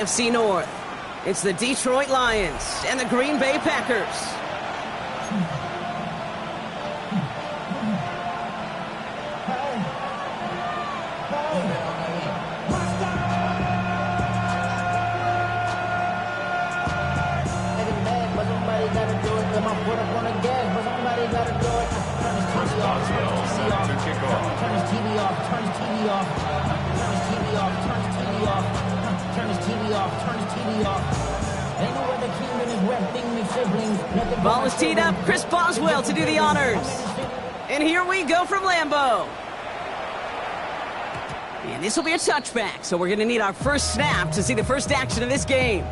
FC North. It's the Detroit Lions and the Green Bay Packers. Ball is teed up. Chris Boswell to do the honors. And here we go from Lambeau. And this will be a touchback, so we're going to need our first snap to see the first action of this game.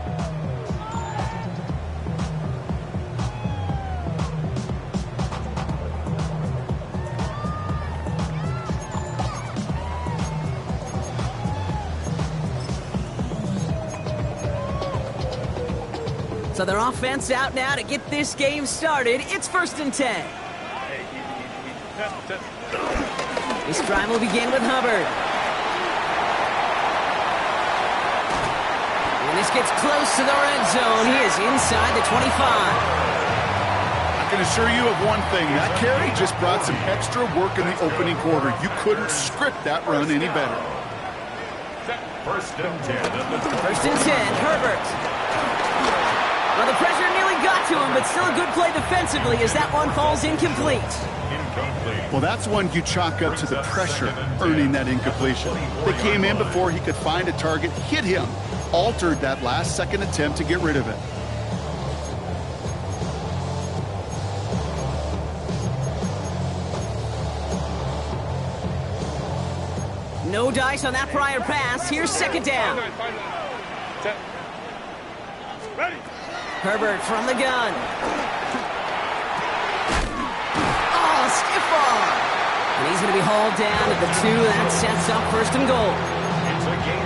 So their offense out now to get this game started. It's 1st and 10. This drive will begin with Hubbard. And this gets close to the red zone. He is inside the 25. I can assure you of one thing. That carry just brought some extra work in the opening quarter. You couldn't script that run any better. 1st and 10. 1st and 10, Herbert. Well, the pressure nearly got to him, but still a good play defensively as that one falls incomplete. Well, that's one you chalk up to the pressure earning that incompletion. They came in before he could find a target, hit him, altered that last-second attempt to get rid of it. No dice on that prior pass. Here's 2nd down. Herbert from the gun. Oh, stiff arm. And he's going to be hauled down at the 2. That sets up 1st and goal.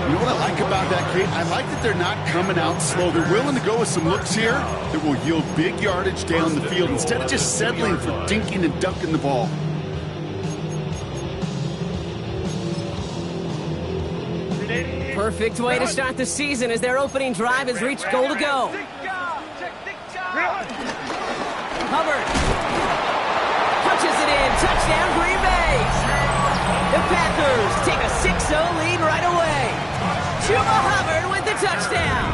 You know what I like about that, Kate? I like that they're not coming out slow. They're willing to go with some looks here that will yield big yardage down the field instead of just settling for dinking and dunking the ball. Perfect way to start the season as their opening drive has reached goal to go. Hubbard punches it in. Touchdown, Green Bay. The Packers take a 6-0 lead right away. Chuba Hubbard with the touchdown.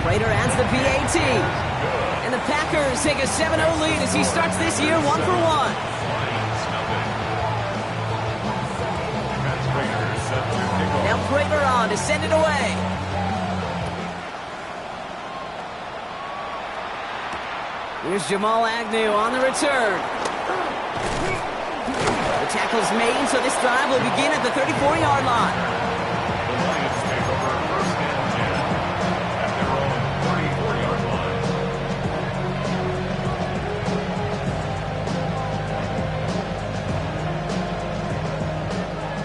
Prater adds the PAT. And the Packers take a 7-0 lead as he starts this year 1-for-1. Now Prater on to send it away. Here's Jamal Agnew on the return. The tackle's made, so this drive will begin at the 34-yard line. The Lions take over 1st and 10 at their own 34-yard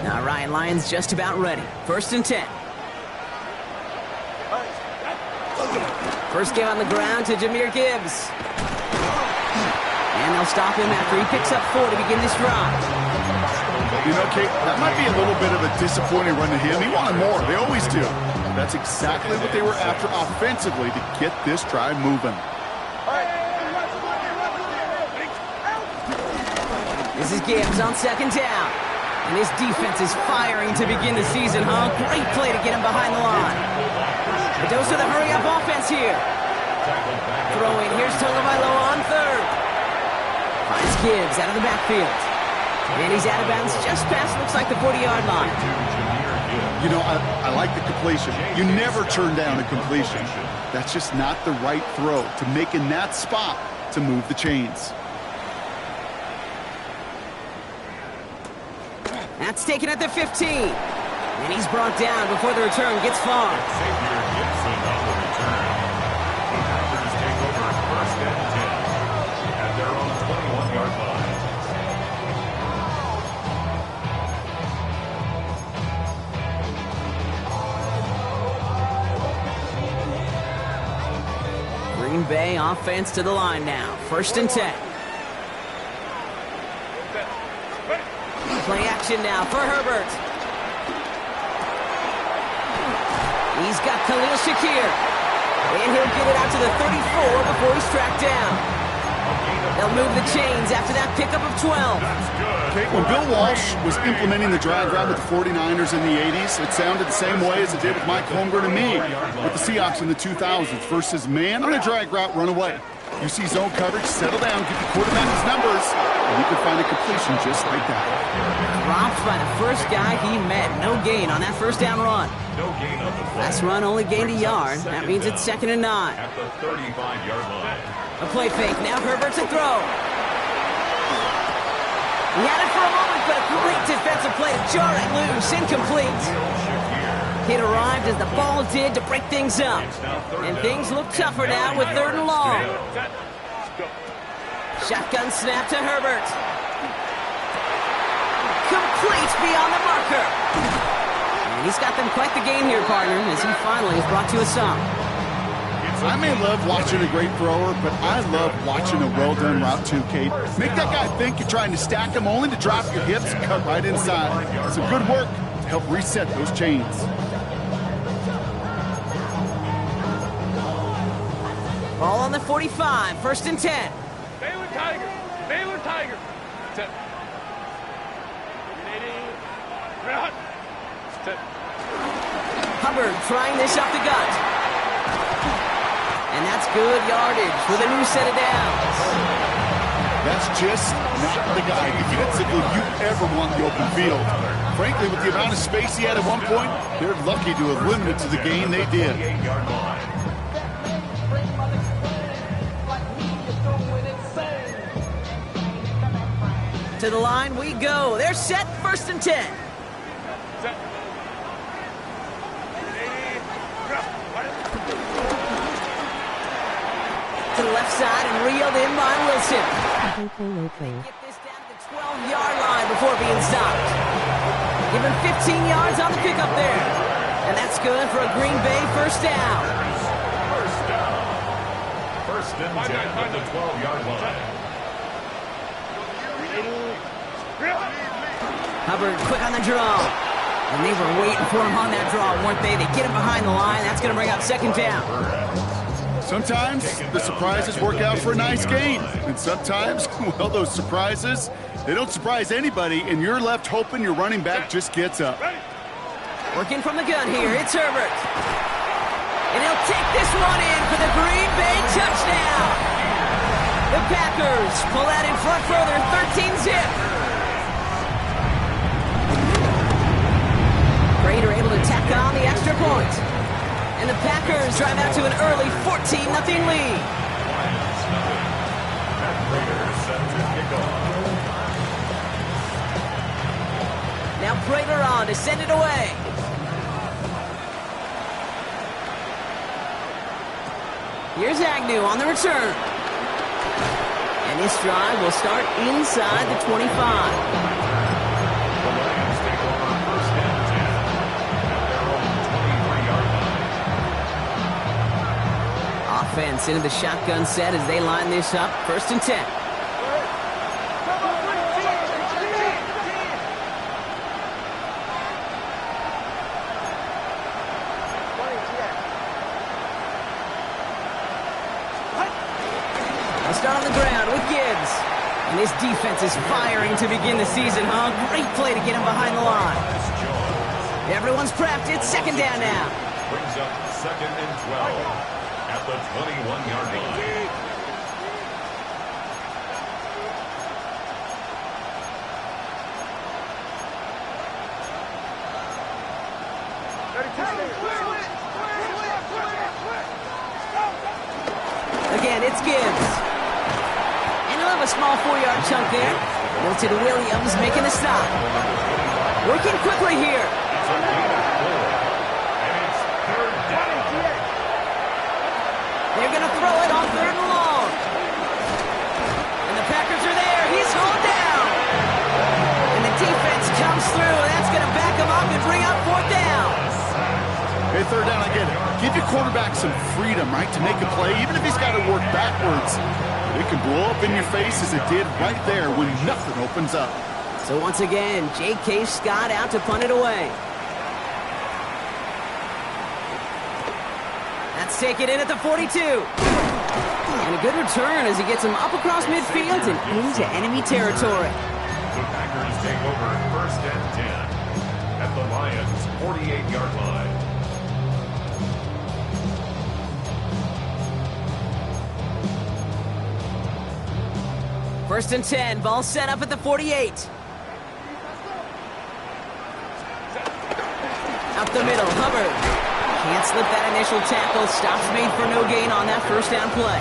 line. All right, Lions just about ready. 1st and 10. First game on the ground to Jahmyr Gibbs. And they'll stop him after he picks up 4 to begin this drive. You know, Kate, that might be a little bit of a disappointing run to him. He wanted more. They always do. That's exactly what they were after offensively to get this drive moving. This is Gibbs on 2nd down. And his defense is firing to begin the season, huh? Great play to get him behind the line. A dose of the hurry-up offense here. Throwing. Here's Tagovailoa on 3rd. Finds Gibbs out of the backfield. And he's out of bounds just past, looks like, the 40-yard line. You know, I like the completion. You never turn down a completion. That's just not the right throw to make in that spot to move the chains. That's taken at the 15. And he's brought down before the return gets far. Xavier Gibson on the return. The Packers take over 1st and 10 at their own 21-yard line. Green Bay offense to the line now. 1st and 10. Play action now for Herbert. Khalil Shakir. And he'll get it out to the 34 before he's tracked down. They'll move the chains after that pickup of 12. Okay, when Bill Walsh was implementing the drag route with the 49ers in the 80s, it sounded the same way as it did with Mike Holmgren and me with the Seahawks in the 2000s versus man on a drag route, run away. You see zone coverage, settle down, get the quarterback his numbers, and you can find a completion just like that. Dropped by the first guy he met. No gain on that first down run. Last run only gained a yard. That means it's 2nd and 9. At the 35-yard line. A play fake. Now Herbert to throw. He had it for a moment, but a great defensive play to jar it loose. Incomplete. It arrived as the ball did to break things up. And things look tougher now with 3rd and long. Shotgun snap to Herbert. Complete beyond the marker. And he's got them quite the game here, partner, as he finally is brought to a stop. I may love watching a great thrower, but I love watching a well-done route too, Kate. Make that guy think you're trying to stack him only to drop your hips and cut right inside. Some good work to help reset those chains. Ball on the 45, 1st and 10. Baylor Tiger. Baylor Tiger. Hubbard trying this up the gut. And that's good yardage with a new set of downs. That's just not the guy defensively you ever want in the open field. Frankly, with the amount of space he had at one point, they're lucky to have limited to the gain they did. To the line we go. They're set, 1st and 10. To the left side and reeled in by Wilson. Get this down to the 12-yard line before being stopped. Give him 15 yards on the pickup there. And that's good for a Green Bay 1st down. First and 10 at the 12-yard line. Hubbard quick on the draw. And they were waiting for him on that draw, weren't they? They get him behind the line. That's going to bring up 2nd down. Sometimes the surprises work out for a nice gain. And sometimes, well, those surprises, they don't surprise anybody, and you're left hoping your running back just gets up. Working from the gun here, it's Herbert. And he'll take this one in for the Green Bay touchdown. The Packers pull out in front further, 13-zip. Prater able to tack on the extra point. And the Packers drive out to an early 14-0 lead. Now Prater on to send it away. Here's Agnew on the return. And this drive will start inside the 25. Offense into the shotgun set as they line this up. 1st and 10. They'll start on the ground with Gibbs. And this defense is firing to begin the season, huh? Great play to get him behind the line. Everyone's prepped. It's 2nd down now. Brings up 2nd and 12. At the 21-yard line. Again, it's Gibbs. And he'll have a small 4-yard chunk there. Milton Williams making the stop. Working quickly here. They're going to throw it on 3rd and long. And the Packers are there. He's hauled down. And the defense comes through. That's going to back him up and bring up 4th down. Hey, 3rd down, I get it. Give your quarterback some freedom, right, to make a play, even if he's got to work backwards. It can blow up in your face as it did right there when nothing opens up. So once again, J.K. Scott out to punt it away. Let's take it in at the 42. And a good return as he gets him up across midfield and into enemy territory. The Packers take over first and 10 at the Lions' 48-yard line. First and 10, ball set up at the 48. Up the middle, Hubbard. Can't slip that initial tackle. Stops made for no gain on that first down play.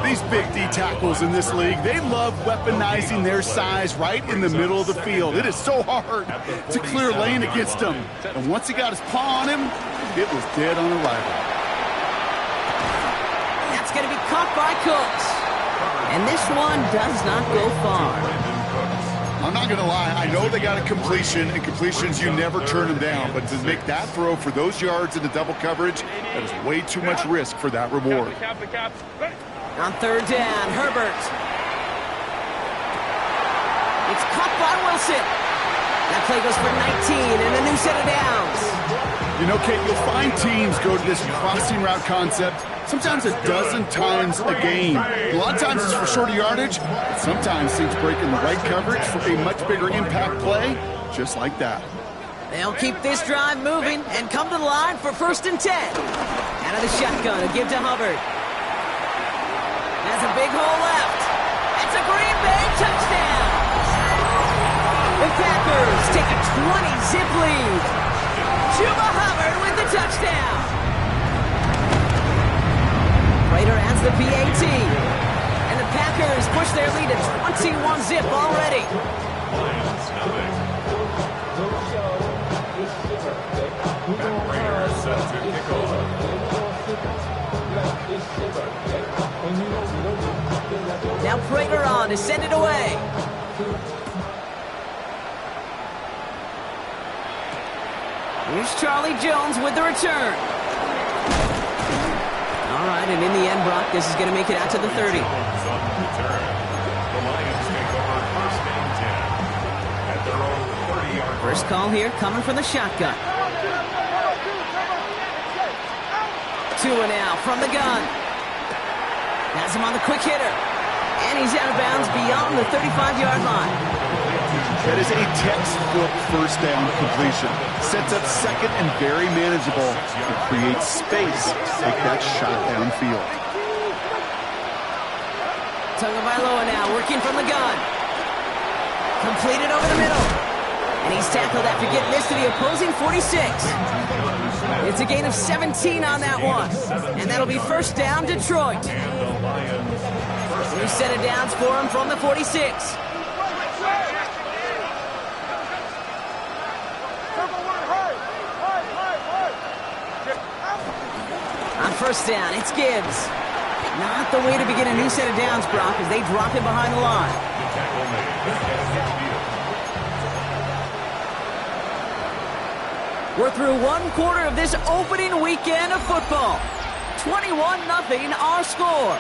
These big D tackles in this league, they love weaponizing their size right in the middle of the field. It is so hard to clear lane against them. And once he got his paw on him, it was dead on arrival. That's going to be caught by Cooks. And this one does not go far. I'm not going to lie. I know they got a completion, and completions, you never turn them down. But to make that throw for those yards in the double coverage, that is way too much risk for that reward. On third down, Herbert. It's caught by Wilson. That play goes for 19 and a new set of downs. You know, Kate, you'll find teams go to this crossing route concept sometimes a dozen times a game. A lot of times it's for shorter yardage, but sometimes teams break in the right coverage for a much bigger impact play, just like that. They'll keep this drive moving and come to the line for first and 10. Out of the shotgun, a give to Hubbard. Has a big hole left. It's a Green Bay touchdown. The Packers take a 20-zip lead. Chuba Hubbard with the touchdown. Prater adds the PAT. And the Packers push their lead to 21-zip already. Matt Prater set to kick off. Now Prater on to send it away. Here's Charlie Jones with the return. All right, and in the end, Brock, this is going to make it out to the 30. The Lions take over first and 10 at their own 30-yard line. First call here coming from the shotgun. Tua now from the gun. Has him on the quick hitter. And he's out of bounds beyond the 35-yard line. That is a textbook first down completion. Sets up second and very manageable. It creates space to take that shot downfield. Tagovailoa now working from the gun. Completed over the middle. And he's tackled after getting this to the opposing 46. It's a gain of 17 on that one. And that'll be first down, Detroit. New set of downs for him from the 46. On first down, it's Gibbs. Not the way to begin a new set of downs, Brock, as they drop him behind the line. We're through one quarter of this opening weekend of football. 21-0 our score.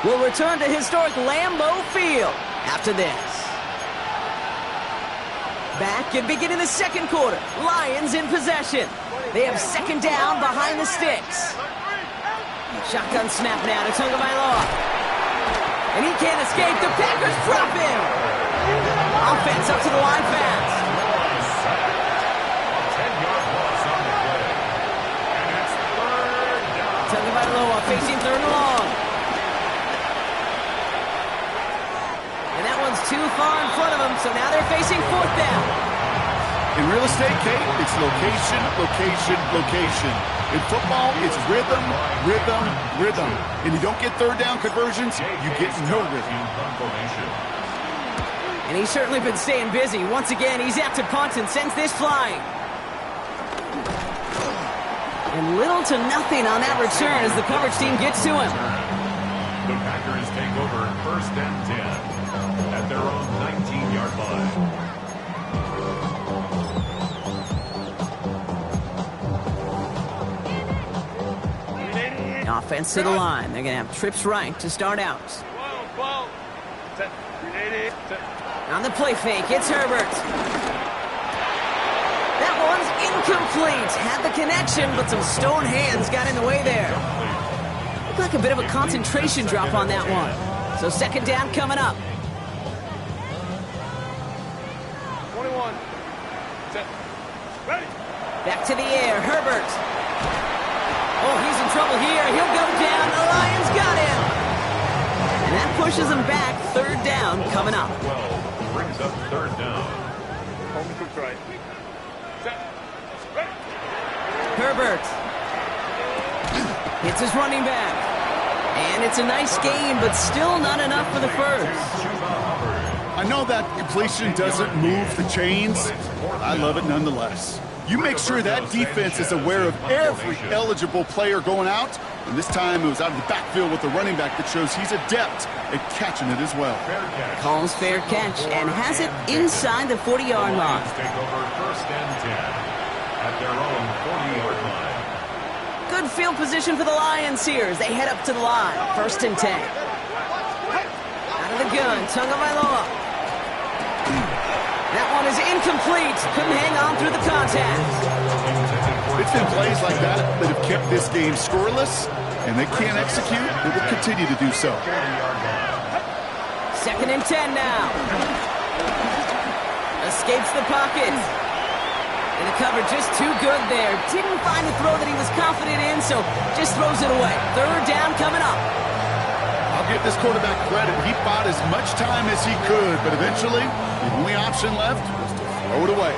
We'll return to historic Lambeau Field after this. Back and beginning the second quarter. Lions in possession. They have second down behind the sticks. Shotgun snap now to Tagovailoa. And he can't escape. The Packers drop him. Offense up to the line fast. Tagovailoa facing third and long. And that one's too far in front of him, so now they're facing fourth down. In real estate, Kate, it's location, location, location. In football, it's rhythm, rhythm, rhythm. And you don't get third down conversions, you get no rhythm. And he's certainly been staying busy. Once again, he's out to punt and sends this flying. And little to nothing on that return as the coverage team gets to him. The Packers take over first and 10 at their own 19-yard line. Offense to the line. They're going to have trips right to start out. 12. On the play fake, it's Herbert. That one's Incomplete. Had the connection, but some stone hands got in the way there. Looked like a bit of a concentration drop on that one. So second down coming up. 21. Set. Ready. Back to the air, Herbert. Oh, he's in trouble here. He'll go down. The Lions got him. And that pushes him back. Third down coming up. 12 brings up third down. Home cook right. Set. Ready. Herbert hits his running back. And it's a nice gain, but still not enough for the first. I know that completion doesn't move the chains. I love it nonetheless. You make sure that defense is aware of every eligible player going out. And this time it was out of the backfield with the running back that shows he's adept at catching it as well. Calls fair catch and has it inside the 40-yard line. Take over first and 10 at their own 40-yard line. Good field position for the Lions here as they head up to the line. First and 10. Out of the gun, Tagovailoa. That one is incomplete. Couldn't hang on through the contact. It's been plays like that that have kept this game scoreless, and they can't execute. They will continue to do so. Second and 10 now. Escapes the pocket. And the cover just too good there. Didn't find the throw that he was confident in, so just throws it away. Third down coming up. I'll give this quarterback credit. He bought as much time as he could, but eventually, the only option left was to throw it away.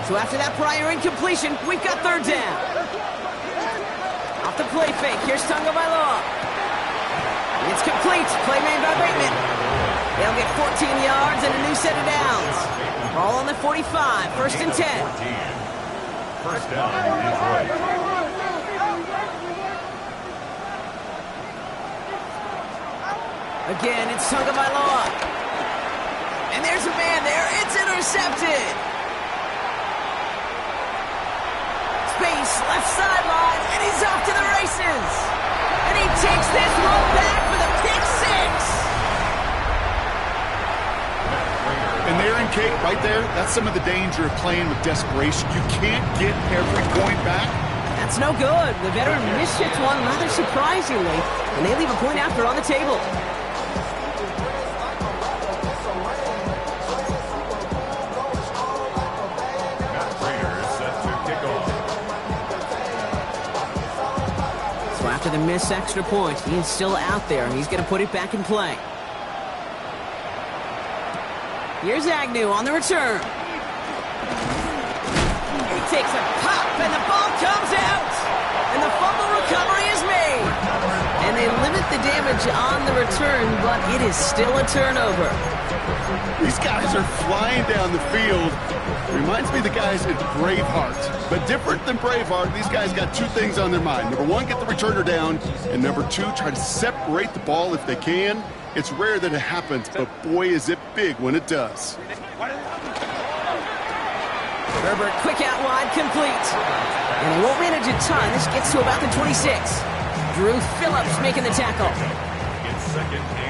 So after that prior incompletion, we've got third down. Off the play fake, here's Tagovailoa. It's complete. Play made by Bateman. They'll get 14 yards and a new set of downs. Ball on the 45, first and 10. First down, Detroit. Again, it's Tagovailoa. And there's a man there. It's intercepted. Space, left sideline, and he's off to the races. And he takes this one back for the pick six. And there in Kate, right there, that's some of the danger of playing with desperation. You can't get every point back. That's no good. The veteran misshits one rather surprisingly, and they leave a point after on the table. So after the missed extra point, he is still out there, and he's going to put it back in play. Here's Agnew on the return. He takes a pop, and the ball comes out. And the fumble recovery is made. And they limit the damage on the return, but it is still a turnover. These guys are flying down the field. Reminds me of the guys at Braveheart. But different than Braveheart, these guys got two things on their mind. Number one, get the returner down. And number two, try to separate the ball if they can. It's rare that it happens, but boy, is it big when it does. Herbert, quick out wide, complete. And he won't manage a ton. This gets to about the 26. Drew Phillips making the tackle.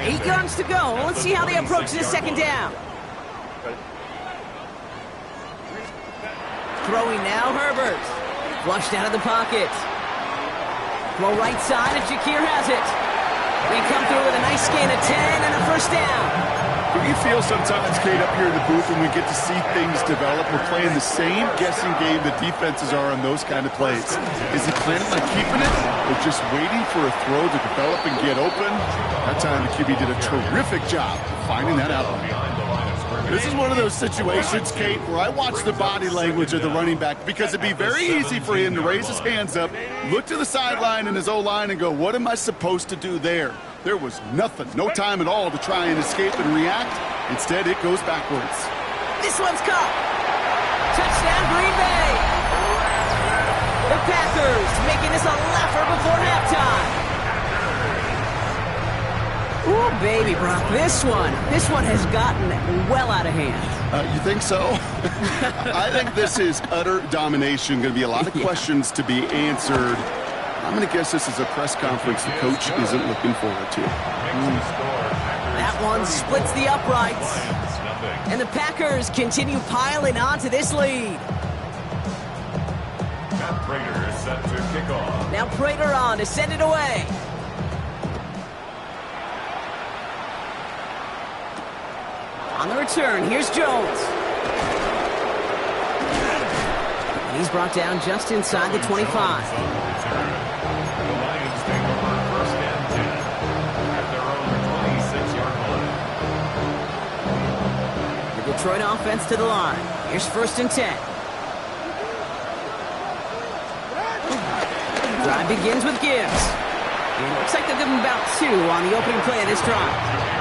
8 yards to go. Let's see how they approach this second down. Throwing now, Herbert. Flushed out of the pocket. Throw right side, and Shakir has it. We come through with a nice gain of 10 and a first down. You feel sometimes, Kate, up here in the booth when we get to see things develop. We're playing the same guessing game that defenses are on those kind of plays. Is he planning on keeping it or just waiting for a throw to develop and get open? That time the QB did a terrific job of finding that out. This is one of those situations, Kate, where I watch the body language of the running back because it'd be very easy for him to raise his hands up, look to the sideline and his O-line and go, what am I supposed to do there? There was nothing, no time at all to try and escape and react. Instead, it goes backwards. This one's caught. Touchdown, Green Bay. The Packers making this a laugher before halftime. Ooh, baby, Brock, this one has gotten well out of hand. You think so? I think this is utter domination. Going to be a lot of questions to be answered. I'm going to guess this is a press conference the coach isn't looking forward to. That one splits the uprights. And the Packers continue piling on to this lead. Prater is set to kick off. Now Prater on to send it away. On the return, here's Jones. And he's brought down just inside the 25. The Lions take over first and 10 at their own 26-yard line. The Detroit offense to the line. Here's first and 10. Drive begins with Gibbs. And it looks like they'll give him about 2 on the opening play of this drive.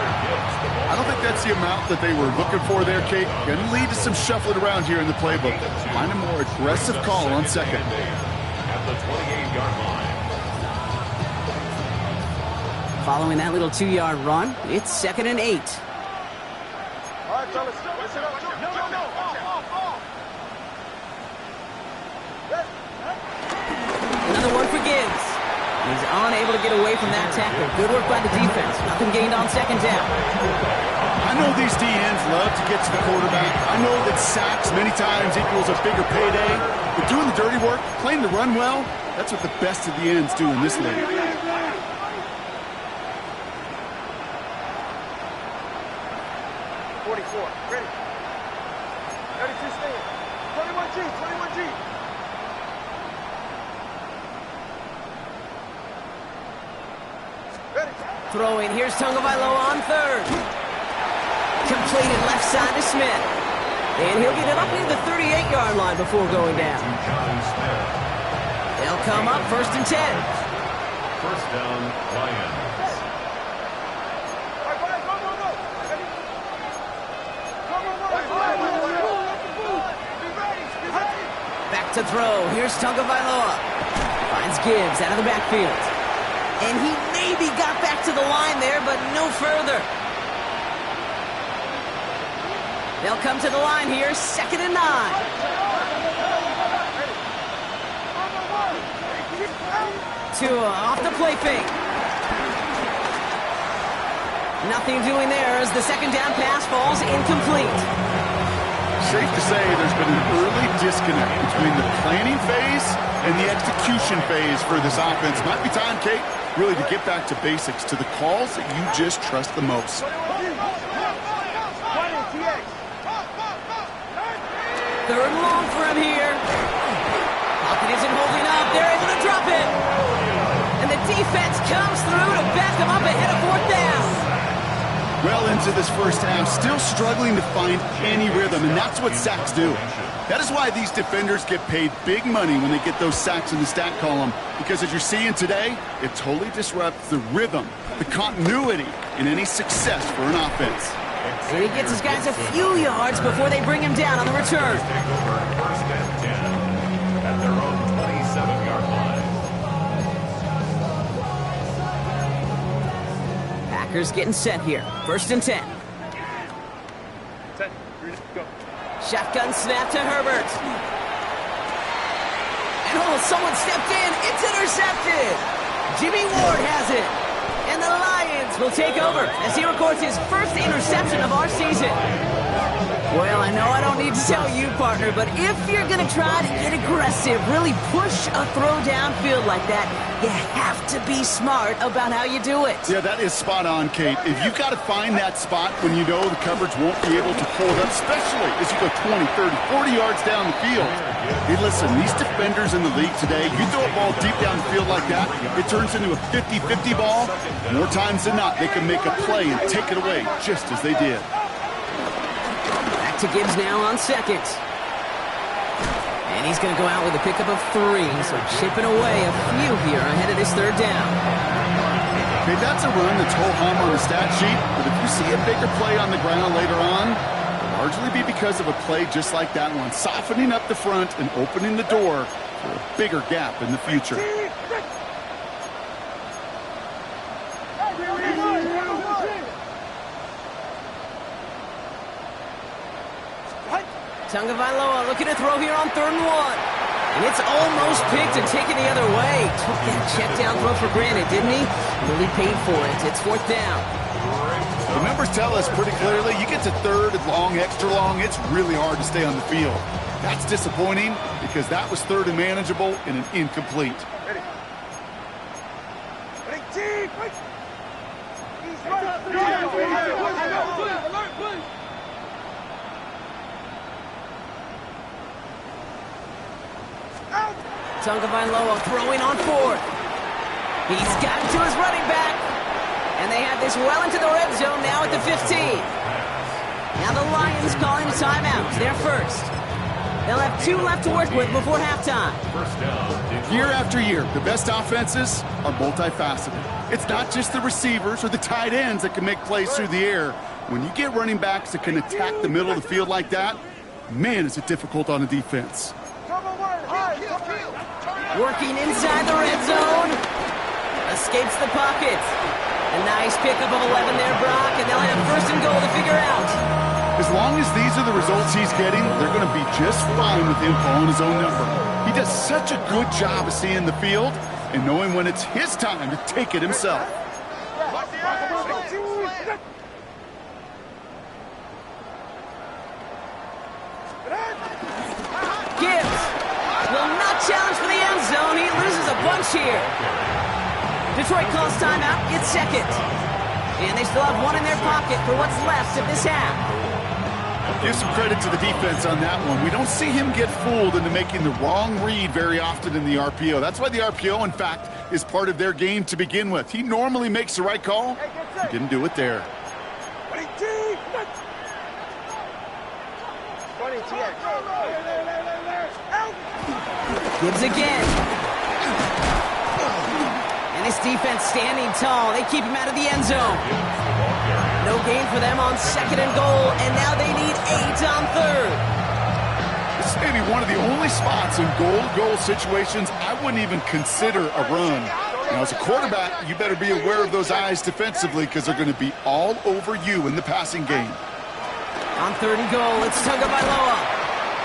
I don't think that's the amount that they were looking for there, Kate. Going to lead to some shuffling around here in the playbook. Find a more aggressive call on second. At the 28-yard line. Following that little 2-yard run, it's second and 8. All right, fellas. Listen up. No. Another one for Gibbs. He's unable to get away from that tackle. Good work by the defense. Nothing gained on second down. I know these DNs love to get to the quarterback. I know that sacks many times equals a bigger payday. But doing the dirty work, playing the run well, that's what the best of the ends do in this league. 44. Ready. 32 stand. 21G. Ready. Throwing, here's Tagovailoa on third. Completed left side to Smith. And he'll get it up near the 38-yard line before going down. They'll come up first and 10. First down, Lions. All right, go. Ready. Be ready. Back to throw. Here's Tagovailoa. Finds Gibbs out of the backfield. And he maybe got back to the line there, but no further. They'll come to the line here, second and 9. Tua off the play fake. Nothing doing there as the second down pass falls incomplete. Safe to say there's been an early disconnect between the planning phase and the execution phase for this offense. Might be time, Kate, really to get back to basics, to the calls that you just trust the most. Third and long for him here. Pocket isn't holding up. They're able to drop it. And the defense comes through to back them up ahead of fourth down. Well into this first half, still struggling to find any rhythm, and that's what sacks do. That is why these defenders get paid big money when they get those sacks in the stat column, because as you're seeing today, it totally disrupts the rhythm, the continuity in any success for an offense. And he gets his guys a few yards before they bring him down on the return. Take over first and 10 at their own 27-yard line. Packers getting set here. First and 10. Set. Go. Shotgun snap to Herbert. And someone stepped in. It's intercepted. Jimmy Ward has it. And the Lions will take over as he records his first interception of our season. Well, I know I don't need to tell you, partner, but if you're going to try to get aggressive, really push a throw downfield like that, you have to be smart about how you do it. Yeah, that is spot on, Kate. If you've got to find that spot when you know the coverage won't be able to hold up, especially as you go 20, 30, 40 yards down the field. Hey, listen, these defenders in the league today, you throw a ball deep down the field like that, it turns into a 50-50 ball. More times than not, they can make a play and take it away just as they did. Back to Gibbs now on second. And he's going to go out with a pickup of 3, so chipping away a few here ahead of this third down. Okay, that's a run that's ho-hum on the stat sheet, but if you see a bigger play on the ground later on, it'll largely be because of a play just like that one, softening up the front and opening the door for a bigger gap in the future. Tagovailoa looking to throw here on 3rd and 1. And it's almost picked and taken the other way. Took that check down throw for granted, didn't he? Really paid for it. It's 4th down. The numbers tell us pretty clearly, you get to 3rd and long, extra long, it's really hard to stay on the field. That's disappointing because that was third and manageable and an incomplete. Ready. Ready, team. He's right. Tagovailoa throwing on fourth. He's gotten to his running back. And they have this well into the red zone now at the 15. Now the Lions calling a timeout. They're first. They'll have 2 left to work with before halftime. First down. Year after year, the best offenses are multifaceted. It's not just the receivers or the tight ends that can make plays through the air. When you get running backs that can attack the middle of the field like that, man, is it difficult on a defense. Working inside the red zone. Escapes the pocket. A nice pickup of 11 there, Brock, and they'll have first and goal to figure out. As long as these are the results he's getting, they're going to be just fine with him calling his own number. He does such a good job of seeing the field and knowing when it's his time to take it himself. Gibbs will not challenge for the end zone. He loses a bunch here. Detroit calls timeout. It's second. And they still have 1 in their pocket for what's left of this half. Give some credit to the defense on that one. We don't see him get fooled into making the wrong read very often in the RPO. That's why the RPO, in fact, is part of their game to begin with. He normally makes the right call. He didn't do it there. Gibbs again. And this defense standing tall. They keep him out of the end zone. No gain for them on second and goal, and now they need 8 on third. This may be one of the only spots in goal-to-goal situations I wouldn't even consider a run. Now, as a quarterback, you better be aware of those eyes defensively because they're going to be all over you in the passing game. On third and goal, it's Tagovailoa.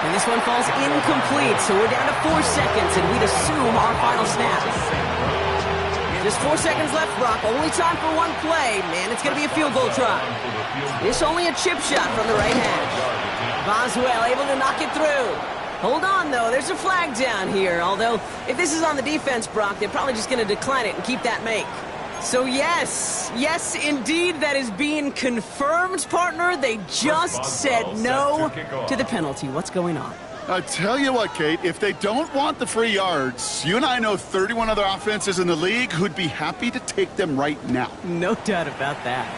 And this one falls incomplete, so we're down to 4 seconds, and we'd assume our final snap. Just 4 seconds left, Brock. Only time for one play. Man, it's going to be a field goal try. This only a chip shot from the right hash. Boswell able to knock it through. Hold on, though. There's a flag down here. Although, if this is on the defense, Brock, they're probably just going to decline it and keep that make. So, yes, indeed, that is being confirmed, partner. They just said no to the penalty. What's going on? I tell you what, Kate, if they don't want the free yards, you and I know 31 other offenses in the league who'd be happy to take them right now. No doubt about that.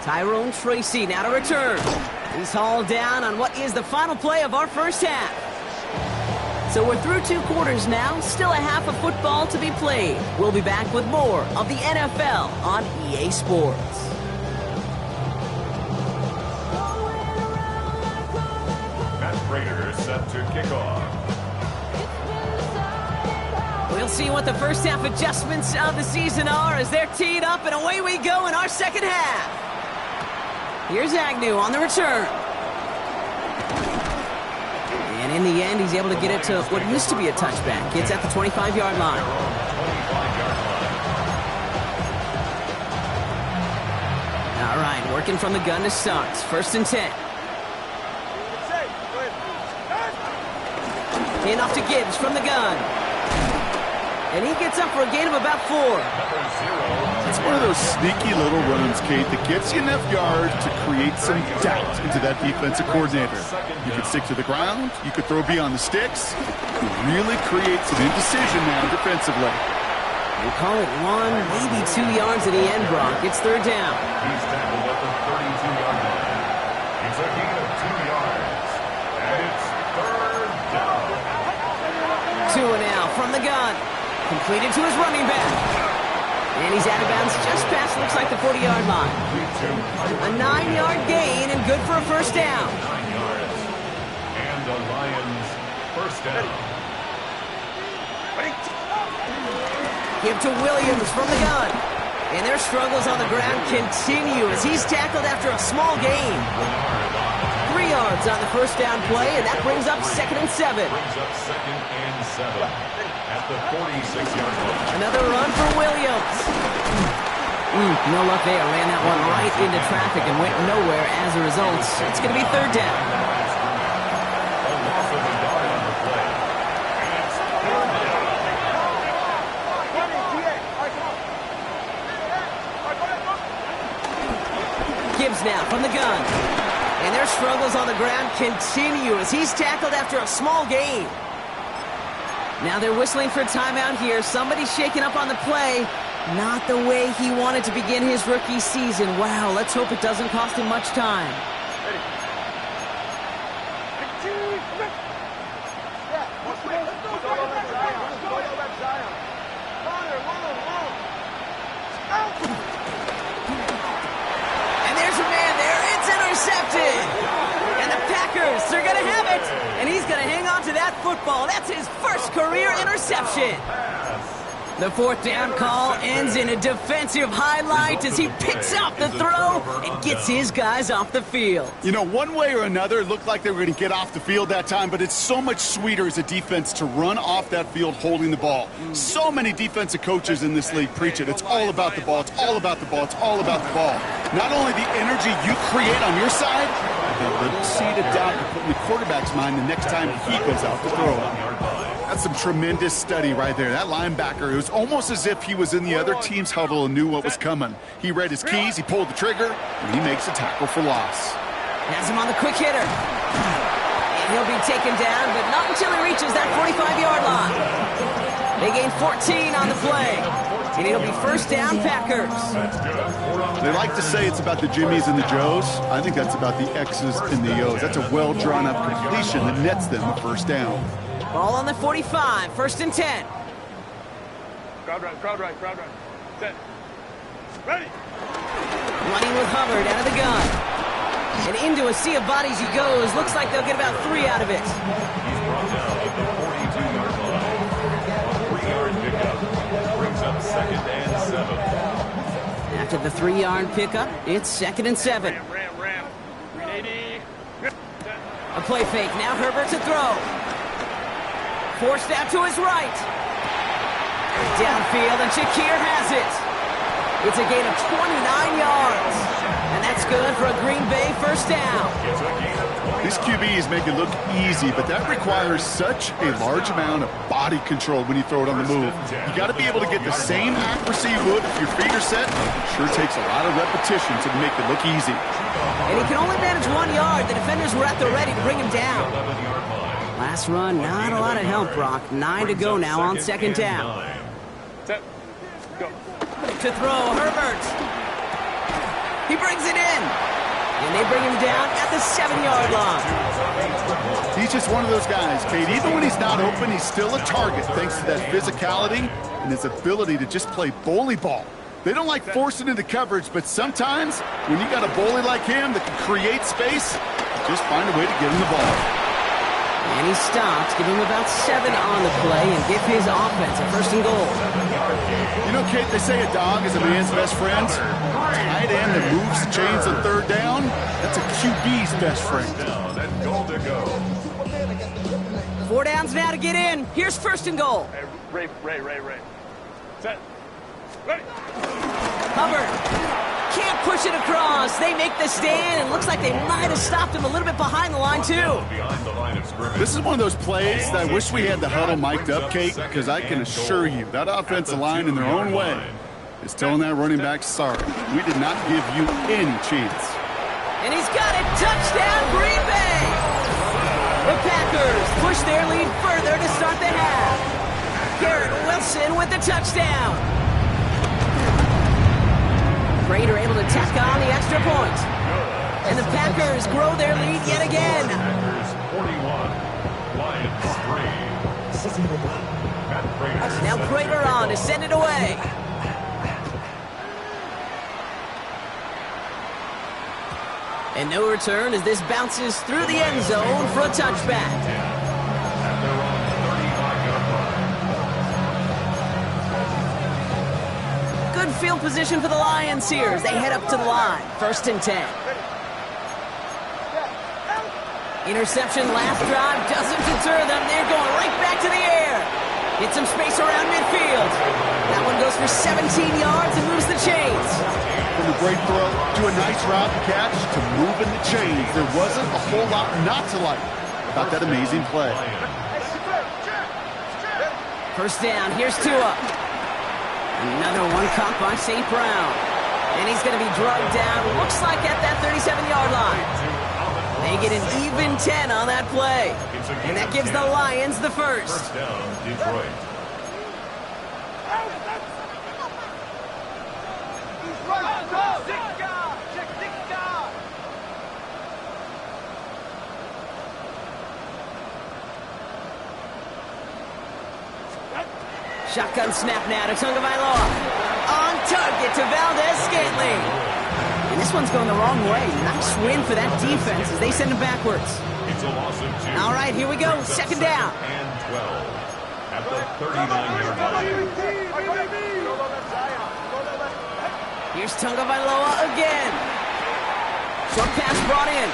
Tyrone Tracy now to return. He's hauled down on what is the final play of our first half. So we're through 2 quarters now, still a half of football to be played. We'll be back with more of the NFL on EA Sports. Raiders set to kick off. We'll see what the first half adjustments of the season are as they're teed up, and away we go in our second half. Here's Agnew on the return. And in the end, he's able to get it to what used to be a touchback. It's at the 25-yard line. All right, working from the gun to start. First and 10. In off to Gibbs from the gun. And he gets up for a gain of about 4. It's one of those sneaky little runs, Kate, that gets you enough yards to create some doubt into that defensive coordinator. You could stick to the ground. You could throw beyond the sticks. You really create some indecision now defensively. We'll call it 1, maybe 2 yards at the end, Brock. It's third down. He's tackled at the 32-yard line. It's a gain of 2 yards. And it's third down. 2 now from the gun. Completed to his running back. And he's out of bounds just past, looks like the 40-yard line. A 9-yard gain and good for a first down. 9 yards. And the Lions first down. Give to Williams from the gun. And their struggles on the ground continue as he's tackled after a small gain. 3 yards on the first down play, and that brings up second and 7. Brings up second and 7 at the 46-yard line. Another run for Williams. No luck there. Ran that one right into traffic and went nowhere as a result. It's going to be third down. gives now from the gun. And their struggles on the ground continue as he's tackled after a small gain. Now they're whistling for timeout here. Somebody's shaking up on the play. Not the way he wanted to begin his rookie season. Wow, let's hope it doesn't cost him much time. And there's a man there. It's intercepted. And the Packers, they're going to have it. And he's going to hang on to that football. That's his first career interception. The fourth down call ends in a defensive highlight as he picks up the throw and gets his guys off the field. You know, one way or another, it looked like they were going to get off the field that time, but it's so much sweeter as a defense to run off that field holding the ball. So many defensive coaches in this league preach it. It's all about the ball. It's all about the ball. It's all about the ball. Not only the energy you create on your side, but the little seed of doubt you put in the quarterback's mind the next time he goes out to throw it. That's some tremendous study right there. That linebacker, it was almost as if he was in the other team's huddle and knew what was coming. He read his keys, he pulled the trigger, and he makes a tackle for loss. Has him on the quick hitter. And he'll be taken down, but not until he reaches that 45-yard line. They gain 14 on the play. And it'll be first down, Packers. They like to say it's about the Jimmies and the Joes. I think that's about the X's and the O's. That's a well-drawn-up completion that nets them a first down. Ball on the 45, first and 10. crowd right. Set. Ready. Running with Hubbard out of the gun. And into a sea of bodies he goes. Looks like they'll get about 3 out of it. He's brought down at the 42-yard line. A 3-yard pickup brings up second and 7. After the 3-yard pickup, it's second and 7. Ram. 380. A play fake. Now Herbert to throw. Forced out to his right. Downfield, and Shakir has it. It's a gain of 29 yards. And that's good for a Green Bay first down. This QBs make it look easy, but that requires such a large amount of body control when you throw it on the move. You got to be able to get the same accuracy you would if your feet are set. It sure takes a lot of repetition to make it look easy. And he can only manage 1 yard. The defenders were at the ready to bring him down. Last run, not a lot of help, Brock. 9 to go now on second down. Set. Go. To throw, Herbert. He brings it in. And they bring him down at the 7-yard line. He's just one of those guys, Kate. Even when he's not open, he's still a target thanks to that physicality and his ability to just play bully ball. They don't like forcing into coverage, but sometimes when you got a bully like him that can create space, just find a way to get him the ball. And he stops, give him about 7 on the play, and give his offense a first and goal. You know, Kate, they say a dog is a man's best friend. Tight end that moves the chains on third down, that's a QB's best friend. Down and goal to go. 4 downs now to get in. Here's first and goal. Hey, Ray. Set. Ready. Hubbard can't push it across. They make the stand, and looks like they might have stopped him a little bit behind the line, too. Behind the line of scrimmage. This is one of those plays that I wish we had the huddle mic'd up, Kate, because I can assure you that offensive line in their own way is telling that running back, sorry, we did not give you any chance. And he's got it. Touchdown, Green Bay. The Packers push their lead further to start the half. Garrett Wilson with the touchdown. Raider able to tack on the extra point. And the Packers grow their lead yet again. Packers 41, Lions 3. Matt Prater. Now Prater on to send it away. And no return as this bounces through the end zone for a touchback. Good field position for the Lions here as they head up to the line. First and 10. Interception last drive doesn't deter them. They're going right back to the air. Get some space around midfield. That one goes for 17 yards and moves the chains. From a great throw to a nice route catch to moving the chains, there wasn't a whole lot not to like about that amazing play. First down, here's Tua. Another one caught by St. Brown. And he's going to be drugged down, looks like at that 37-yard line. They get an even 10 on that play. And that gives the Lions the first. First down, Detroit. Shotgun snap now to Tagovailoa. On target to Valdez-Scantling. And this one's going the wrong way. Nice win for that defense as they send him backwards. It's a loss of 2. All right, here we go. Second down. And 12 at the 39-yard line. Here's Tagovailoa again. Short pass brought in.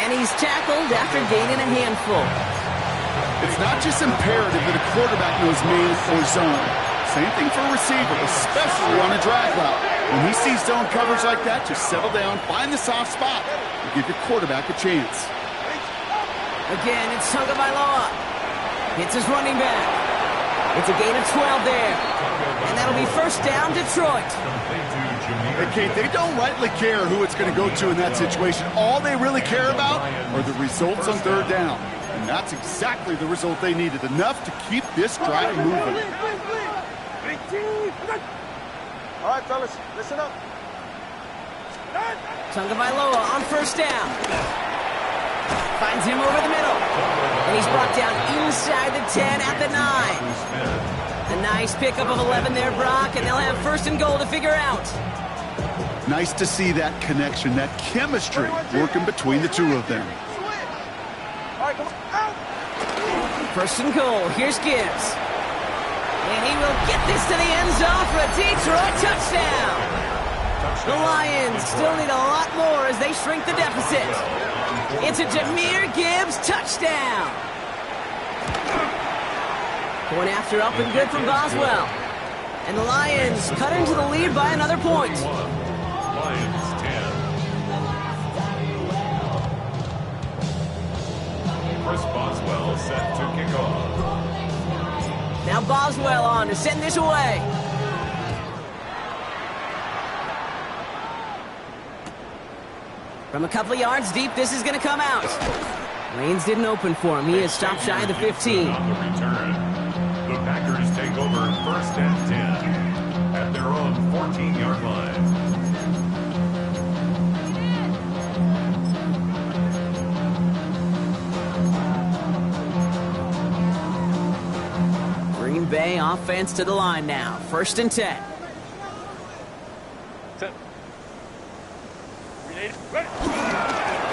And he's tackled after gaining a handful. It's not just imperative that a quarterback knows man or zone. Same thing for a receiver, especially on a drag route. When he sees zone coverage like that, just settle down, find the soft spot, and give your quarterback a chance. Again, it's Tagovailoa. Hits his running back. It's a gain of 12 there. And that'll be first down, Detroit. Hey, Kate, they don't rightly care who it's going to go to in that situation. All they really care about are the results on third down. And that's exactly the result they needed. Enough to keep this drive moving. All right, fellas, listen up. Tagovailoa on first down. Finds him over the middle. And he's brought down inside the 10 at the 9. A nice pickup of 11 there, Brock, and they'll have first and goal to figure out. Nice to see that connection, that chemistry working between the two of them. First and goal. Here's Gibbs. And he will get this to the end zone for a Detroit touchdown. The Lions still need a lot more as they shrink the deficit. It's a Jahmyr Gibbs touchdown. Point after up and good from Boswell. And the Lions cut into the lead by another point. Lions 10. Chris Boswell set to kick off. Now Boswell on to send this away. From a couple of yards deep, this is going to come out. Lanes didn't open for him. He is stopped shy of the 15. On the return, the Packers take over first and 10 at their own 14-yard line. Green Bay offense to the line now. First and 10.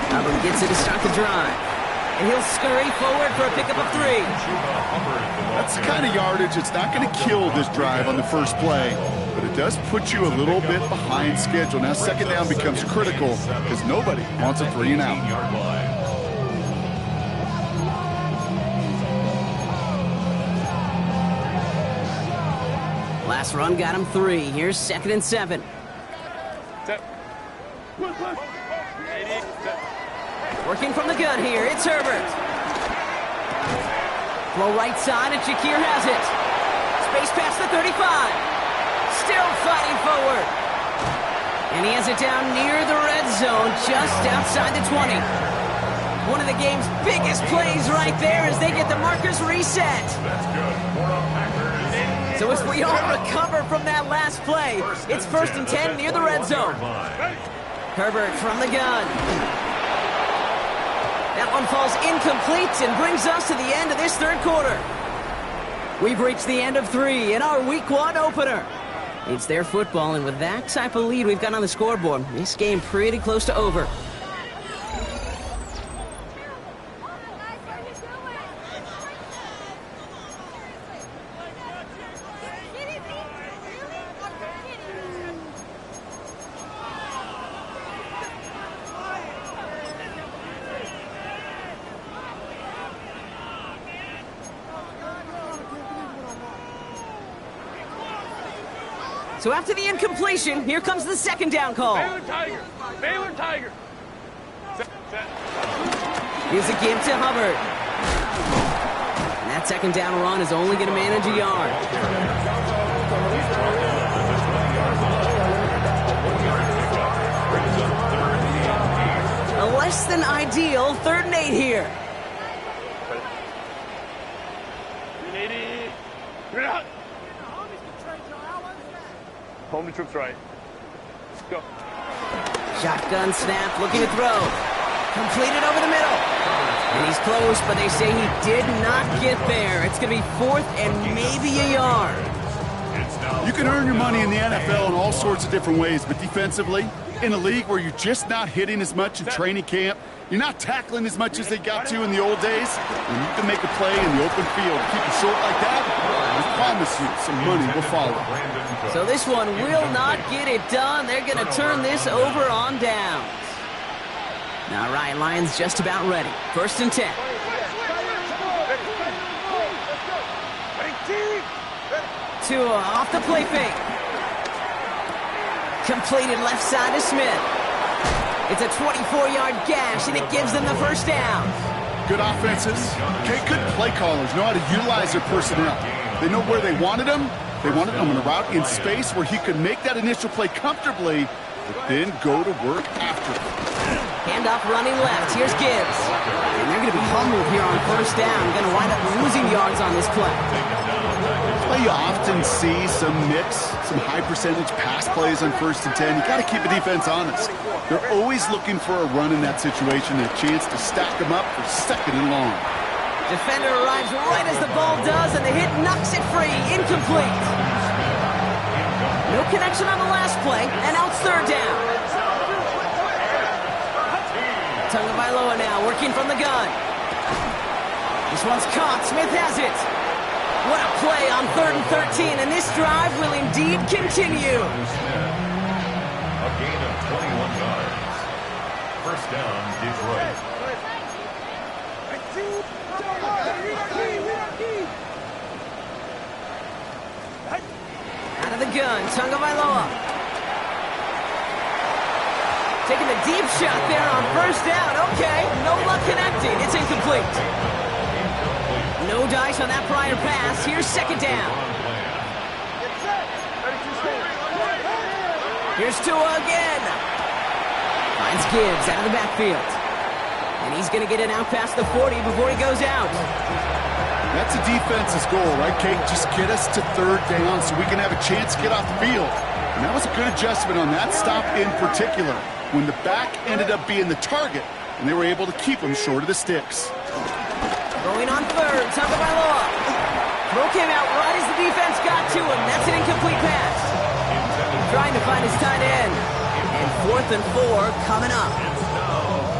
Hubbard gets it to start the drive. And he'll scurry forward for a pickup of 3. That's the kind of yardage it's not going to kill this drive on the first play, but it does put you a little bit behind schedule. Now second down becomes critical because nobody wants a 3 and out. Last run got him 3. Here's second and 7. Working from the gun here, it's Herbert. Throw right side, and Shakir has it. Space past the 35. Still fighting forward. And he has it down near the red zone, just outside the 20. One of the game's biggest plays right there as they get the markers reset. That's good. So if we all recover from that last play, it's first and 10 near the red zone. Herbert from the gun. That one falls incomplete and brings us to the end of this third quarter. We've reached the end of 3 in our Week 1 opener. It's their football, and with that type of lead we've got on the scoreboard, this game pretty close to over. So after the incompletion, here comes the second down call. Baylor Tiger. Baylor Tiger. Here's a give to Hubbard. And that second down run is only going to manage a yard. A less than ideal 3rd and 8 here. Home to troops right. Go. Shotgun snap, looking to throw. Completed over the middle. And he's close, but they say he did not get there. It's going to be 4th and maybe a yard. You can earn your money in the NFL in all sorts of different ways, but defensively, in a league where you're just not hitting as much in training camp, you're not tackling as much as they got to in the old days, and you can make a play in the open field. Keep it short like that, I promise you some money will follow. So this one will not get it done. They're going to turn this over on downs. All right, Lions just about ready. 1st and 10. Tua off the play fake. Completed left side to Smith. It's a 24-yard gash, and it gives them the 1st down. Good offenses. Okay, good play callers know how to utilize their personnel. They know where they wanted them. They wanted him on a route in space where he could make that initial play comfortably, but then go to work after it. Handoff running left. Here's Gibbs. And they're going to be humbled here on 1st down. Going to wind up losing yards on this play. Well, you often see some mix, some high-percentage pass plays on 1st and 10. You got to keep the defense honest. They're always looking for a run in that situation, a chance to stack them up for 2nd and long. Defender arrives right as the ball does, and the hit knocks it free. Incomplete. No connection on the last play, and now it's 3rd down. Tagovailoa now working from the gun. This one's caught. Smith has it. What a play on 3rd and 13, and this drive will indeed continue. A gain of 21 yards. 1st down, Detroit. Out of the gun, Tagovailoa. Taking the deep shot there on 1st down. Okay, no luck connecting. It's incomplete. No dice on that prior pass. Here's 2nd down. Here's Tua again. Finds Gibbs out of the backfield. And he's going to get it out past the 40 before he goes out. That's a defense's goal, right, Kate? Just get us to 3rd down so we can have a chance to get off the field. And that was a good adjustment on that stop in particular, when the back ended up being the target, and they were able to keep him short of the sticks. Going on 3rd, Tagovailoa. Throw came out right as the defense got to him. That's an incomplete pass. Trying to find his tight end. And 4th and 4 coming up.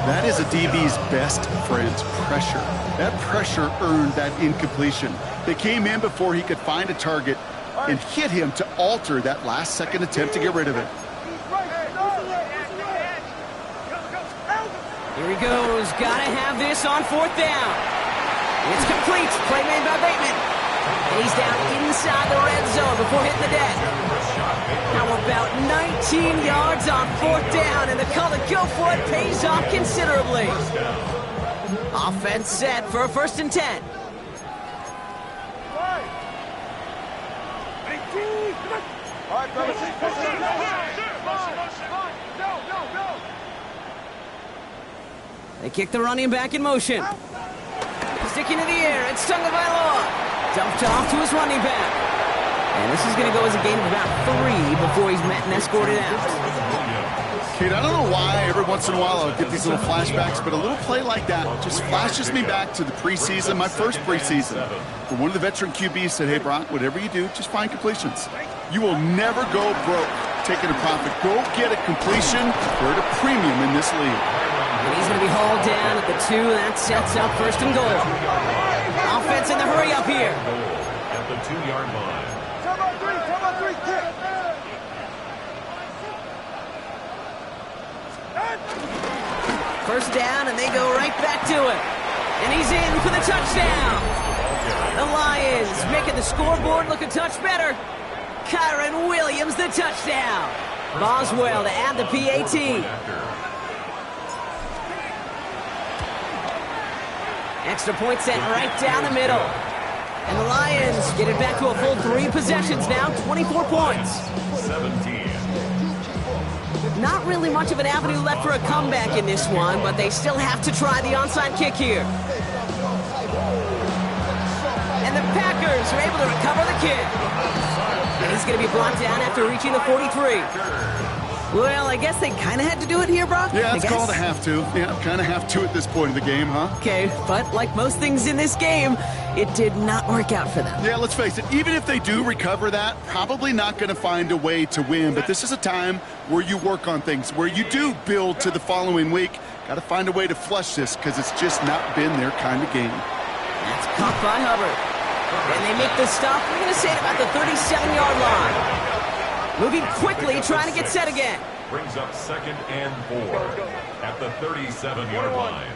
That is a DB's best friend, pressure. That pressure earned that incompletion. They came in before he could find a target and hit him to alter that last-second attempt to get rid of it. Here he goes. Gotta have this on 4th down. It's complete. Play made by Bateman. And he's down inside the red zone before hitting the deck. Now about 19 yards on 4th down, and the call to go for it pays off considerably. Offense set for a 1st and 10. All right, fellas. They kick the running back in motion. Sticking to the air, it's Tagovailoa. Dumped off to his running back. And this is going to go as a gain of about 3 before he's met and escorted out. Kate, I don't know why every once in a while I'll get these little flashbacks, but a little play like that just flashes me back to the preseason, my first preseason. Where one of the veteran QBs said, hey, Brock, whatever you do, just find completions. You will never go broke taking a profit. Go get a completion. We're at a premium in this league. And he's going to be hauled down at the 2. That sets up 1st and goal. Offense in the hurry up here. At the 2-yard line. Come on, 3, kick. First down, and they go right back to it. And he's in for the touchdown. The Lions making the scoreboard look a touch better. Kyron Williams, the touchdown. Boswell to add the PAT. Extra point set right down the middle. And the Lions get it back to a full 3 possessions now, 24 points. 17. Not really much of an avenue left for a comeback in this one, but they still have to try the onside kick here. And the Packers are able to recover the kick. And he's going to be brought down after reaching the 43. Well, I guess they kind of had to do it here, Brock? Yeah, it's called a have to. Yeah, kind of have to at this point in the game, huh? Okay, but like most things in this game, it did not work out for them. Yeah, let's face it, even if they do recover that, probably not going to find a way to win. But this is a time where you work on things, where you do build to the following week. Got to find a way to flush this because it's just not been their kind of game. That's caught by Hubbard. And they make the stop, we're going to say, at about the 37-yard line. Moving quickly, trying to get set again. Brings up 2nd and 4 at the 37-yard line.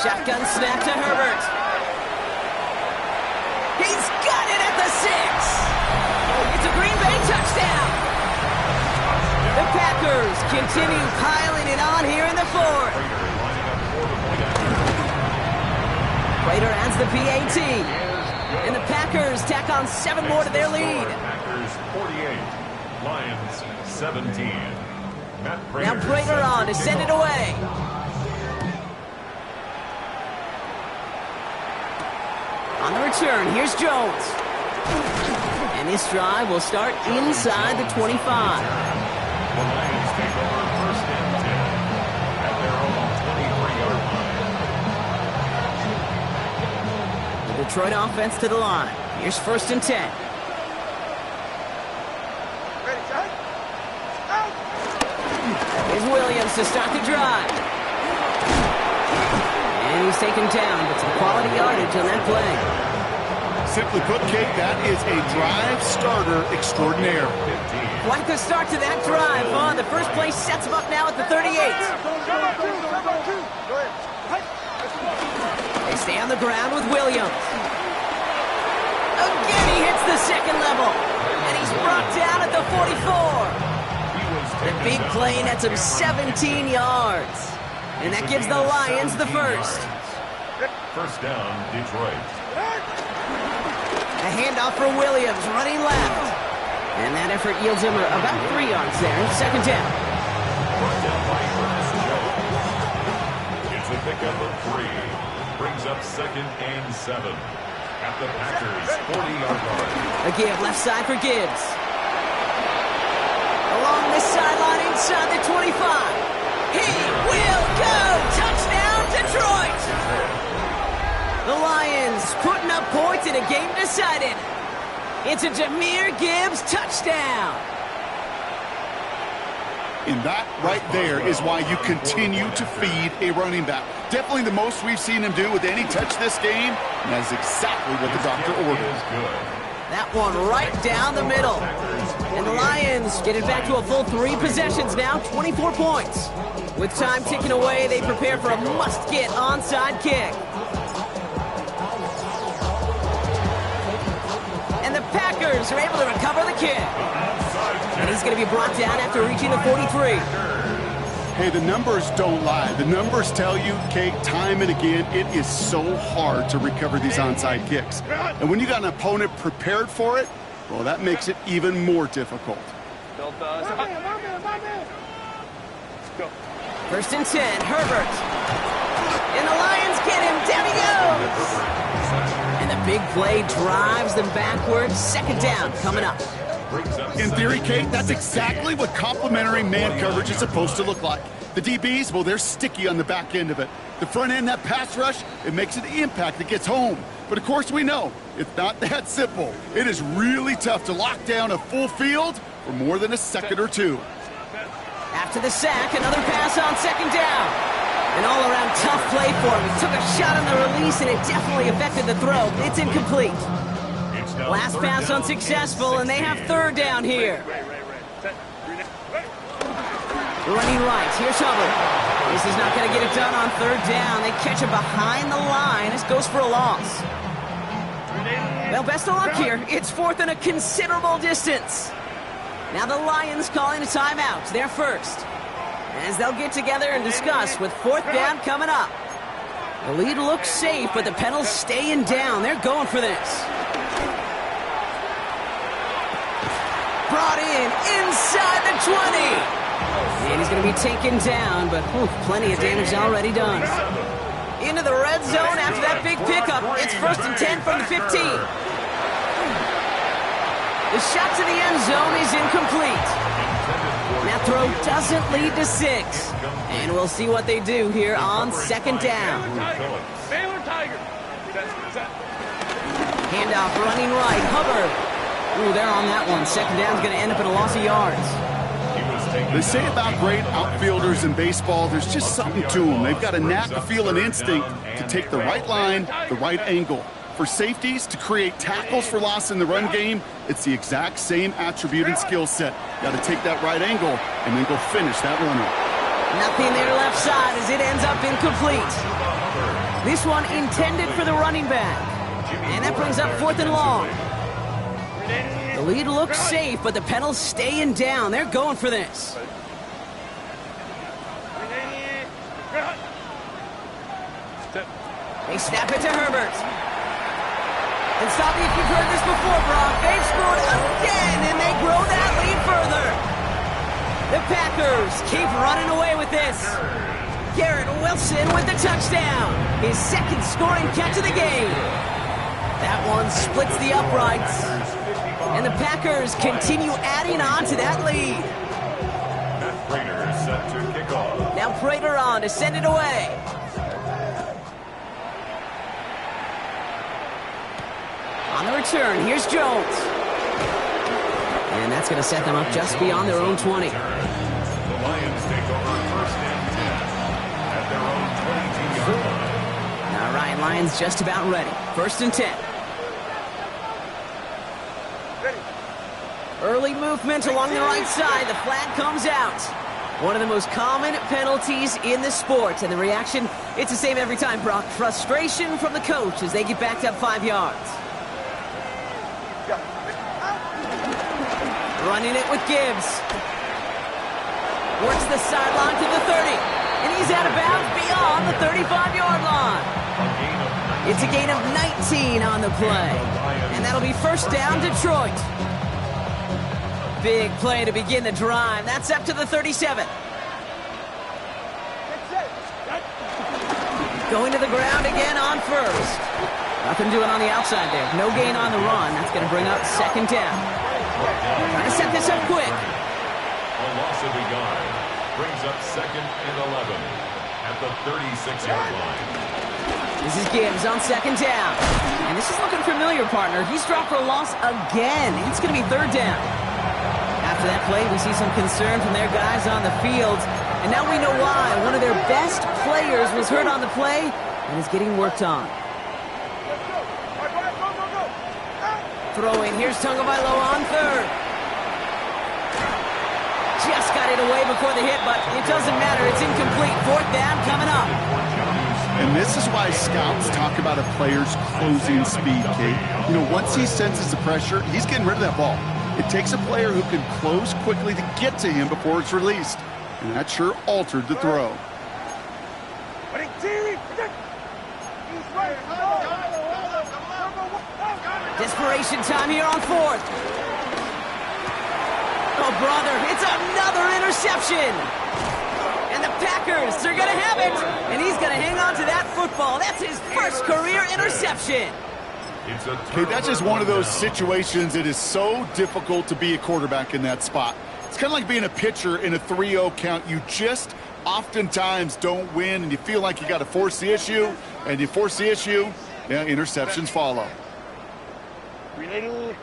Shotgun snap to Herbert. He's got it at the 6. It's a Green Bay touchdown. The Packers continue piling it on here in the 4th. Prater adds the PAT. And the Packers tack on 7 more to their lead. Packers 48, Lions 17. Now Prater on to send it away. On the return, here's Jones. And this drive will start inside the 25. The Lions take over 1st and 10 at their own 23-yard line. The Detroit offense to the line. Here's 1st and 10. Here's Williams to start the drive. And he's taken down, but some quality yardage on that play. Simply put, Kate, that is a drive starter extraordinaire. Quite the start to that drive, huh? The first play sets him up now at the 38. They stay on the ground with Williams. Again, he hits the second level. And he's brought down at the 44. The big play nets him 17 yards. And that gives the Lions the first. 1st down, Detroit. A handoff for Williams, running left. And that effort yields him about 3 yards there. 2nd down. Brought down by Ernest Jones. It's a pickup of 3. Brings up 2nd and 7 at the Packers' 40-yard line. A give left side for Gibbs. Along this sideline inside the 25. He will go! Touchdown, Detroit! The Lions putting up points in a game decided. It's a Jahmyr Gibbs touchdown. And that right there is why you continue to feed a running back. Definitely the most we've seen him do with any touch this game. And that's exactly what the doctor ordered. That one right down the middle. And the Lions get it back to a full 3 possessions now, 24 points. With time ticking away, they prepare for a must-get onside kick. And the Packers are able to recover the kick. And he's going to be brought down after reaching the 43. Hey, the numbers don't lie. The numbers tell you, Kate, time and again, it is so hard to recover these onside kicks. And when you got an opponent prepared for it, well, that makes it even more difficult. 1st and 10, Herbert. And the Lions get him. Down he goes. And the big play drives them backwards. 2nd down coming up. In theory, Kate, that's exactly what complementary man coverage is supposed to look like. The DBs, well, they're sticky on the back end of it. The front end, that pass rush, it makes an impact that gets home. But of course we know, it's not that simple. It is really tough to lock down a full field for more than a second or 2. After the sack, another pass on 2nd down. An all-around tough play for him. He took a shot on the release, and it definitely affected the throw. It's incomplete. Last pass unsuccessful, and they have 3rd down here. Running right, here's Hubbard. This is not going to get it done on 3rd down. They catch him behind the line. This goes for a loss. Well, best of luck here. It's 4th and a considerable distance. Now the Lions calling a timeout. They're first. As they'll get together and discuss with 4th down coming up. The lead looks safe, but the pedals staying down. They're going for this. brought in inside the 20. And he's going to be taken down, but plenty of damage already done. Into the red zone after that big pickup. It's 1st and 10 from the 15. The shot to the end zone is incomplete. That throw doesn't lead to 6. And we'll see what they do here on 2nd down. Baylor Tiger. Handoff running right. Hubbard. Ooh, they're on that one. 2nd down's going to end up in a loss of yards. They say about great outfielders in baseball, there's just something to them. They've got a knack, a feel, an instinct to take the right line, the right angle. For safeties, to create tackles for loss in the run game, it's the exact same attribute and skill set. Got to take that right angle and then go finish that runner. Nothing there left side as it ends up incomplete. This one intended for the running back. And that brings up 4th and long. The lead looks safe, but the pedals staying down. They're going for this. They snap it to Herbert. And stop me if you've heard this before, Brock. They've scored again, and they grow that lead further. The Packers keep running away with this. Garrett Wilson with the touchdown. His 2nd scoring catch of the game. That one splits the uprights. And the Packers continue adding on to that lead. Prater set to kick off. Now Prater on to send it away. On the return, here's Jones. And that's going to set them up just beyond their own 20. The Lions take over 1st and 10 at their own 22-yard line. All right, Lions just about ready. 1st and 10. Early movement along the right side. The flag comes out. One of the most common penalties in the sport. And the reaction, it's the same every time, Brock. Frustration from the coach as they get backed up 5 yards. Running it with Gibbs. Works the sideline to the 30. And he's out of bounds beyond the 35-yard line. It's a gain of 19 on the play. And that'll be 1st down, Detroit. Big play to begin the drive. That's up to the 37. Going to the ground again on 1st. Nothing doing on the outside there. No gain on the run. That's going to bring up 2nd down. Trying to set this up quick. A loss of a yard brings up 2nd and 11 at the 36-yard line. This is Gibbs on 2nd down. And this is looking familiar, partner. He's dropped for a loss again. It's going to be 3rd down. After that play, we see some concern from their guys on the field. And now we know why. One of their best players was hurt on the play and is getting worked on. Throwing. Here's Tagovailoa on 3rd. Just got it away before the hit, but it doesn't matter. It's incomplete. 4th down coming up. And this is why scouts talk about a player's closing speed, Kate. You know, once he senses the pressure, he's getting rid of that ball. It takes a player who can close quickly to get to him before it's released. And that sure altered the throw. Desperation time here on 4th. Oh, brother, it's another interception. And the Packers, they're going to have it. And he's going to hang on to that football. That's his 1st career interception. Okay, that's just one of those situations that is so difficult to be a quarterback in that spot. It's kind of like being a pitcher in a 3-0 count. You just oftentimes don't win, and you feel like you got to force the issue, and you force the issue, yeah, interceptions follow. They're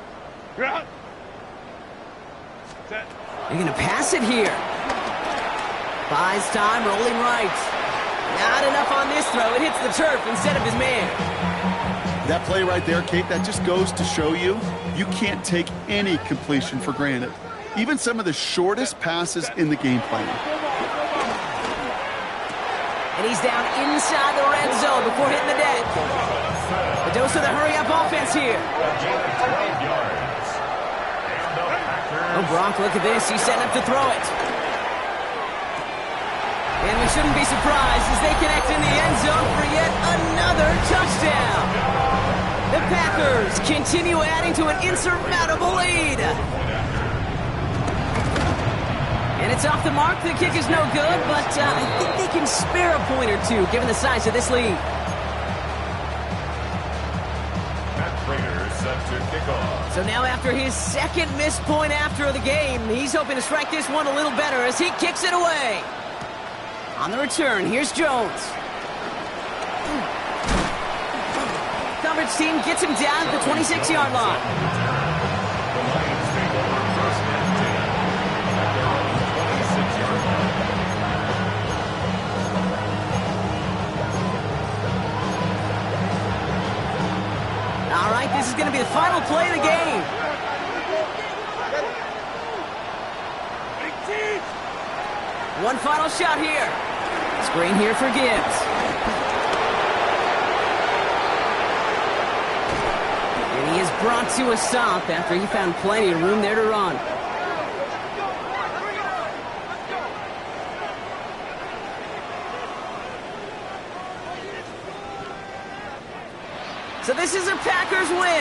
going to pass it here. Buys time, rolling right. Not enough on this throw. It hits the turf instead of his man. That play right there, Kate, that just goes to show you, you can't take any completion for granted. Even some of the shortest passes in the game plan. And he's down inside the red zone before hitting the deck. The dose of the hurry-up offense here. Oh, Brock, look at this. He's setting up to throw it. And we shouldn't be surprised as they connect in the end zone for yet another touchdown. The Packers continue adding to an insurmountable lead. And it's off the mark. The kick is no good, but I think they can spare a point or two, given the size of this lead. Matt Prater set to kick off. So now after his second missed point after the game, he's hoping to strike this one a little better as he kicks it away. On the return, here's Jones. Coverage team gets him down at the 26-yard line. The Lions take over first and 10 at their own 26-yard line. All right, this is going to be the final play of the game. One final shot here. Screen here for Gibbs. And he is brought to a stop after he found plenty of room there to run. So this is a Packers win.